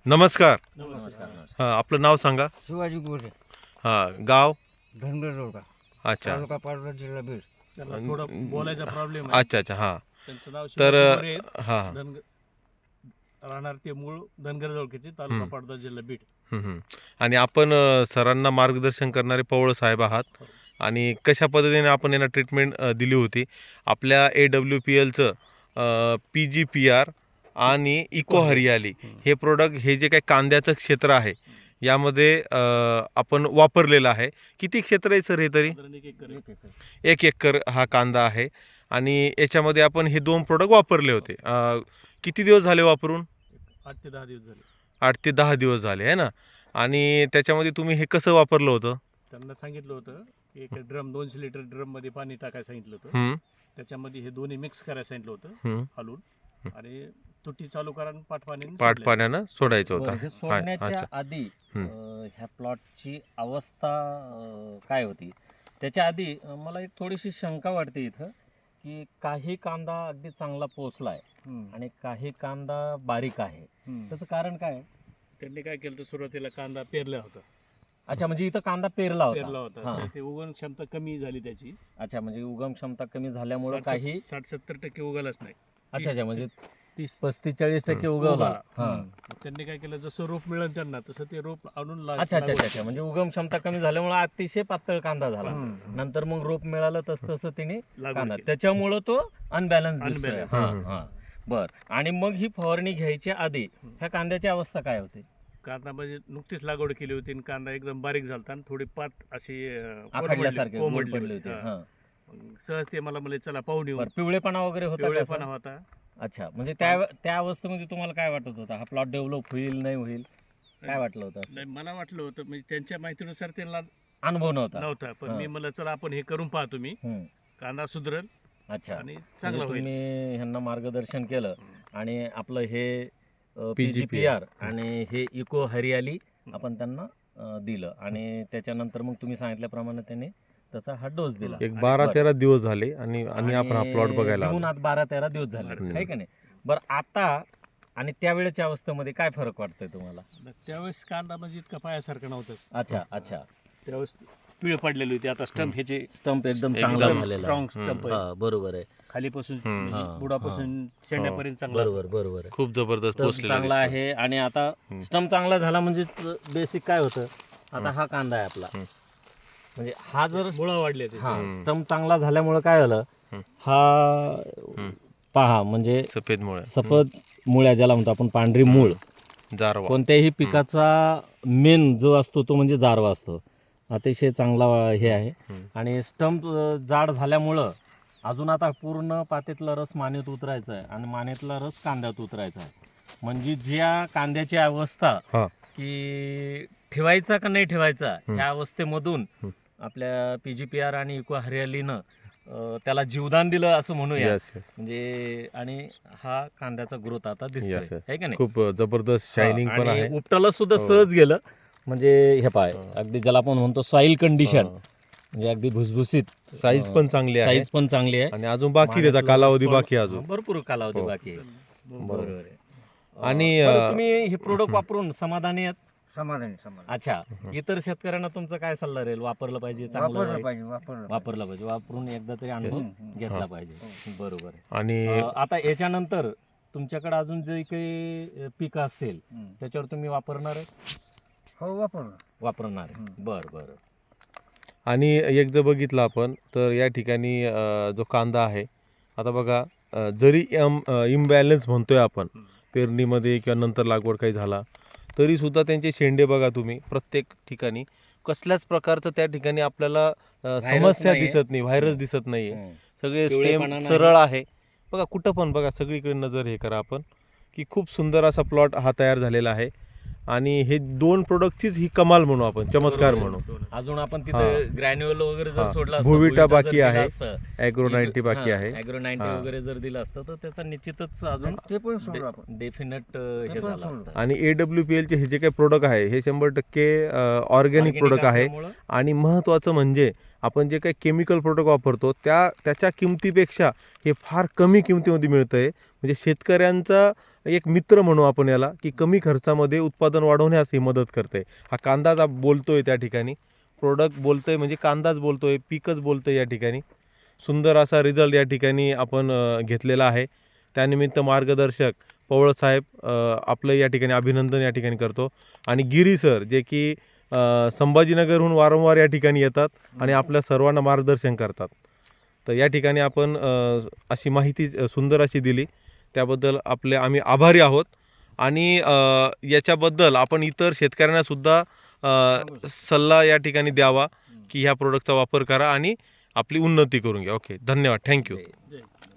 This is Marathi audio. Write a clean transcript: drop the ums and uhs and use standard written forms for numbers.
नमस्कार. नमस्कार. हां, आपलं नाव सांगा. शिवाजी गोरे, हां, गाव. धनगर रोडा, अच्छा. तालुका पाटोदा, जिल्हा बीड. त्याला थोडा बोलायचा प्रॉब्लेम आहे. अच्छा, अच्छा. हां. त्यांचं नाव तर शिवाजी गोरे आहेत. हां, हां. राहणार ते मूळ धनगर जवळचे, तालुका हं. पाटोदा, जिल्हा बीड. हं, हं. आणि आपण सरांना मार्गदर्शन करणारे पवळ साहेब आहात. हो. आणि कशा पद्धतीने आपण यांना ट्रीटमेंट दिली होती. आपल्या AWPLचं PGPR आणि इको हरियाली हे प्रोडक्ट, हे जे काही कांद्याचं क्षेत्र आहे यामध्ये आपण वापरलेलं आहे. किती क्षेत्र आहे सर हे तरी? साधारण एक एकर आहे. 1 एकर हा कांदा आहे. आणि याच्यामध्ये आपण हे 2 प्रोडक्ट वापरले होते. किती दिवस झाले वापरून? 8 ते 10 दिवस झाले. 8 ते 10 दिवस झाले आहे ना. आणि त्याच्यामध्ये तुम्ही हे कसं वापरलं होतं? त्यांना सांगितलं होतं की एक ड्रम 200 लिटर ड्रम मध्ये पाणी टाकायला सांगितलं होतं. हं, त्याच्यामध्ये हे दोन्ही मिक्स करायला सांगितलं होतं हं. हलवून, आणि तुटी चालू करा आणि पाठपाण्याने पाट सोडलं. पाण्यानं सोडायचं बरं, हे होतं. सोडण्याच्या अच्छा. आधी हं. ह्या प्लॉटची अवस्था काय होती त्याच्या आधी मला एक थोडीशी शंका वाटते इथं की काही कांदा अगदी चांगला पोचलाय आणि काही कांदा बारीक आहे. त्याचं कारण काय आहे? त्यांनी काय केलं, तर सुरुवातीला कांदा पेरला होता. अच्छा, म्हणजे इथं कांदा पेरला पेरला होता. होता हां. तर ते उगवण क्षमता कमी झाली त्याची. अच्छा, म्हणजे उगम क्षमता कमी झाल्यामुळे काही 60-70% उगवलाच नाही. अच्छा, म्हणजे 30-40% 35-40% उगवला. उगवला. हां. मग त्यांनी काय केलं, जसं रोप मिळेल त्यांना तसं ते रोप आणून अच्छा अच्छा अच्छा अच्छा, म्हणजे उगम क्षमता कमी झाल्यामुळे अतिशय पातळ कांदा झाला. नंतर मग रोप मिळालं तसं तिने कांदा, त्याच्यामुळं तो अनबॅलन्स Unbalanced. दिसतोय. बर, आणि मग ही फवारणी घ्यायच्या आधी ह्या कांद्याची अवस्था काय होती? कांदा म्हणजे नुकतीच लागवड केली होती आणि कांदा एकदम बारीक झालता आणि थोडी पात अशी आखडल्यासारखे गोल कोंबडली पडले होते. होती. हां. मग सहज ते मला म्हणले चला पाहून येऊ. बरं, पिवळेपणा वगैरे होता का पिवळेपणा असा? होता. अच्छा, म्हणजे त्या अवस्थेमध्ये तुम्हाला काय वाटत होतं? हा प्लॉट डेव्हलप होईल नाही होईल काय वाटलं होतं असं? नाही, मला वाटलं होतं म्हणजे त्यांच्या माहितीनुसार त्यांना अनुभव नव्हता. नव्हता, पण हां. मी मला चला आपण हे करून पाहतो, मी हं. कांदा सुधरल अच्छा, आणि म्हणजे चांगला होईल. तुम्ही ह्यांना मार्गदर्शन केलं आणि आपलं हे PGPR PGPR आणि हे इको हरियाली आपण त्यांना दिलं आणि त्याच्यानंतर मग तुम्ही सांगितल्याप्रमाणे त्यांनी त्याचा हा डोस दिला. एक आणि 12-13 दिवस झाले आणि आपण हा प्लॉट बघायला घेऊन आलो. आज 12-13 दिवस झाले, हम्म. आहे का नाही? बरं, आता आणि त्यावेळेच्या अवस्थेमध्ये काय फरक वाटतोय तुम्हाला? त्यावेळेस कांदा म्हणजे इतका पायासारखा नव्हताच. अच्छा अच्छा, त्यावेळेस पिळ पडलेली होती. आता स्टंप ह्याचे स्टंप एकदम एकदम चांगला झालेला आहे. स्ट्रॉंग स्टंप आहे. हा, बरोबर आहे. खालीपासून हम्म. म्हणजे हां, बुडापासून शेंड्यापर्यंत चांगला. बरोबर बरोबर आहे. खूप जबरदस्त स्टंप पोचलेला चांगला दिसतोय. आहे आणि आता हम्म. स्टंप चांगला झाला म्हणजे बेसिक काय होतं, आता हा कांदा आहे आपला, हम्म. म्हणजे हा जर मुळा वाढले ते. हा हम्म. स्टंप चांगला झाल्यामुळे काय झालं, हम्म. हा पहा म्हणजे सफेद मुळे सफेद मुळ्या ज्याला म्हणतो आपण, पांढरी मूळ, जारवा. कोणत्याही पिकाचा मेन जो असतो तो म्हणजे जारवा असतो. अतिशय चांगला हे आहे. हम्म. आणि स्टंप जाड झाल्यामुळं अजून आता पूर्ण पातेतला रस मानेत उतरायचा आहे आणि मानेतला रस कांद्यात उतरायचा आहे. म्हणजे ज्या कांद्याची अवस्था हा. की ठेवायचा का नाही ठेवायचा, ह्या अवस्थेमधून हम्म. आपल्या PGPR आणि इको हरियालीनं त्याला जीवदान दिलं असं म्हणूया. Yes yes. म्हणजे आणि हा कांद्याचा ग्रोथ आता Yes, दिसतोय, yes. आहे का नाही? खूप जबरदस्त शायनिंग पण आणि आहे. उपटाला सुद्धा हो. सहज गेलं. म्हणजे हे पाय हो. अगदी ज्याला आपण म्हणतो सॉइल कंडिशन, हो. म्हणजे अगदी भुसभुशीत, साईज पण चांगली आहे साईज पण चांगली आहे आणि अजून बाकी त्याचा मानेतला कालावधी रस पण- बाकी आहे अजून. भरपूर कालावधी हो. बाकी आहे. बरोबर. बरोबर आहे. आणि, बरं, तुम्ही हे प्रोडक्ट वापरून समाधानी आहेत? समाधानी. अच्छा, इतर शेतकऱ्यांना तुमचा काय सल्ला राहील? वापरलं पाहिजे, चांगलं वापरलं वाईट? पाहिजे, वापरलं वापरलं पाहिजे, वापरून एकदा तरी अनुभव घेतला हा. पाहिजे. बरोबर आहे. आणि आता याच्यानंतर तुमच्याकडे अजून जे काही पीक असेल त्याच्यावर तुम्ही वापरणार आहे? हो, वापरलं. वापरणार आहे. हं. बरं बरं. आणि एक जर बघितलं आपण तर या ठिकाणी जो कांदा आहे, आता बघा, जरी इम्बॅलन्स म्हणतोय आपण पेरणीमध्ये किंवा नंतर लागवड काही झाला तरी सुद्धा त्यांचे शेंडे बघा तुम्ही, प्रत्येक ठिकाणी कसल्याच प्रकारचं त्या ठिकाणी आपल्याला समस्या नाहीये. दिसत नाही, व्हायरस दिसत नाहीये. हं. सगळे स्टेम पिवळेपणा नाही. सरळ आहे. बघा कुठं पण बघा, सगळीकडे नजर हे करा आपण, की खूप सुंदर असा प्लॉट हा तयार झालेला आहे. आणि हे 2 प्रोडक्टचीच ही कमाल म्हणू आपण, चमत्कार बरोबर म्हणू. अजून आपण हा. तिथे ग्रॅन्युअल वगैरे जर हा. सोडला असतं, भुविटा भुविटा जर बाकी दिलं आहे, असतं, ॲग्रो 90 बाकी हा, आहे. ॲग्रो 90 हा. वगैरे जर दिलं असतं तर त्याचा निश्चितच अजून ते पण सोडलं आपण. डेफिनेट ते हे पण झालं सोडलं. असतं. आणि AWPLचे हे जे काही प्रोडक्ट आहे हे 100% ऑर्गॅनिक प्रोडक्ट आहे. असल्यामुळं आणि महत्त्वाचं म्हणजे आपण जे काही केमिकल प्रोडक्ट वापरतो त्याच्या किमतीपेक्षा हे फार कमी किमतीमध्ये मिळतं आहे. म्हणजे शेतकऱ्यांचा एक मित्र म्हणू आपण याला, की कमी खर्चामध्ये उत्पादन वाढवण्यास ही मदत करते. हा कांदाच बोलतोय त्या ठिकाणी, प्रोडक्ट बोलतोय म्हणजे कांदाच बोलतोय, पीकच बोलतोय या ठिकाणी. सुंदर असा रिझल्ट या ठिकाणी आपण घेतलेला आहे. त्यानिमित्त मार्गदर्शक पवळ साहेब आपलं या ठिकाणी अभिनंदन या ठिकाणी करतो. आणि गिरी सर जे की संभाजीनगरहून वारंवार या ठिकाणी येतात आणि आपल्या सर्वांना मार्गदर्शन करतात. तर या ठिकाणी आपण अशी माहिती सुंदर अशी दिली, त्याबद्दल आम्ही आभारी आहोत. आणि याच्याबद्दल आपण इतर शेतकऱ्यांना सुद्धा सल्ला या ठिकाणी द्यावा की ह्या प्रोडक्टचा वापर करा आणि आपली उन्नती करून घ्या. ओके, धन्यवाद, थँक्यू. जय- जय